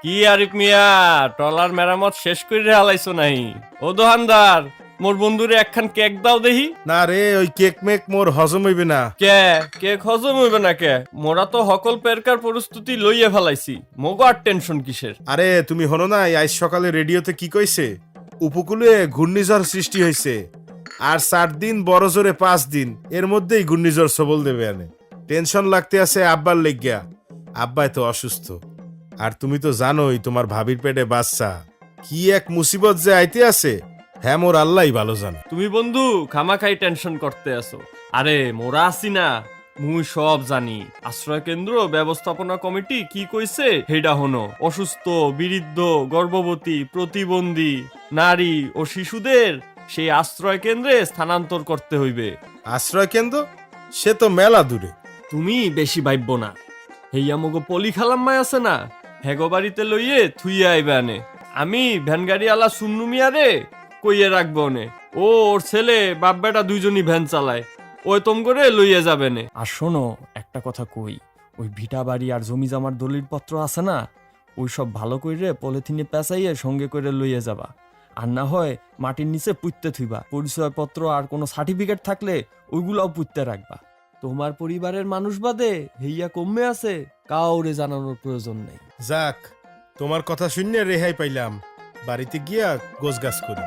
কি আরিফ মিয়া, টলার মেরামত শেষ করে হালাইছো নাই? ও দোকানদার, মোর বন্ধুরে একখান কেক দাও দেহি। না রে, ওই কেক মেক মোর হজম হইবে না। কেক হজম হইবে না কে? মোরা তো সকল পেরকার প্রস্তুতি লইয়া ফেলাইছি, মগো আর টেনশন কিসের? আরে তুমি হনো না, আজ সকালে রেডিওতে কি কইছে? উপকূলে ঘূর্ণিঝড় সৃষ্টি হয়েছে, আর 4 দিন বড় জোরে 5 দিন, এর মধ্যেই ঘূর্ণিঝড় সবল দেবে আনে। টেনশন লাগতে আছে আব্বার লেগিয়া। আব্বাই তো অসুস্থ, আর তুমি তো জানোই তোমার ভাবির পেটে বাচ্চা। কি এক মুসিবত যে আইতে আছে, হ্যাঁ মোর আল্লাহই ভালো জানে। তুমি বন্ধু খামাখাই টেনশন করতে আছো। আরে মোরা আছি না, মুই সব জানি। আশ্রয় কেন্দ্র ব্যবস্থাপনা কমিটি কি কইছে হেডা হনো। অসুস্থ, বৃদ্ধ, গর্ভবতী, প্রতিবন্ধী নারী ও শিশুদের সেই আশ্রয় কেন্দ্রে স্থানান্তর করতে হইবে। আশ্রয় কেন্দ্র? সে তো মেলা দূরে। তুমি বেশি ভাইব না। হেইয়া মগো পলি খালাম্মাই আছে না, হেগো বাড়িতে লইয়ে থুইয়া আইবে আনে। আমি ভ্যান গাড়ি আলা সুন্নু মিয়া রে কইয়ে রাখবো নে। ও ওর ছেলে বাপ বেটা দুইজনই ভ্যান চালায়, ওই তম করে লইয়ে যাবে নে। আর শোনো একটা কথা কই, ওই ভিটা বাড়ি আর জমি জামার দলিল পত্র আছে না, ওই সব ভালো কইরে পলিথিনে পেঁচাইয়ে সঙ্গে করে লইয়ে যাবা। আর না হয় মাটির নিচে পুঁততে থুইবা। পরিচয়পত্র আর কোনো সার্টিফিকেট থাকলে ওইগুলাও পুঁততে রাখবা। তোমার পরিবারের মানুষ বাদে হেইয়া কমে আছে, কাউরে জানানোর প্রয়োজন নেই। যাক, তোমার কথা শুনে রেহাই পাইলাম। বাড়িতে গিয়া গোছগাছ করি।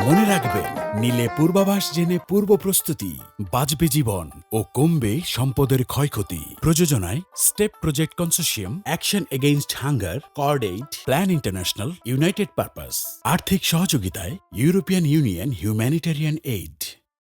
মনে রাখবেন, নিলে পূর্বাভাস জেনে পূর্ব প্রস্তুতি, বাঁচবে জীবন ও কমবে সম্পদের ক্ষয়ক্ষতি। প্রযোজনায় step project consortium, Action Against Hunger, Cordaid, Plan International, United Purpose. আর্থিক সহযোগিতায় ইউরোপিয়ান ইউনিয়ন, হিউম্যানিটেরিয়ান এইড।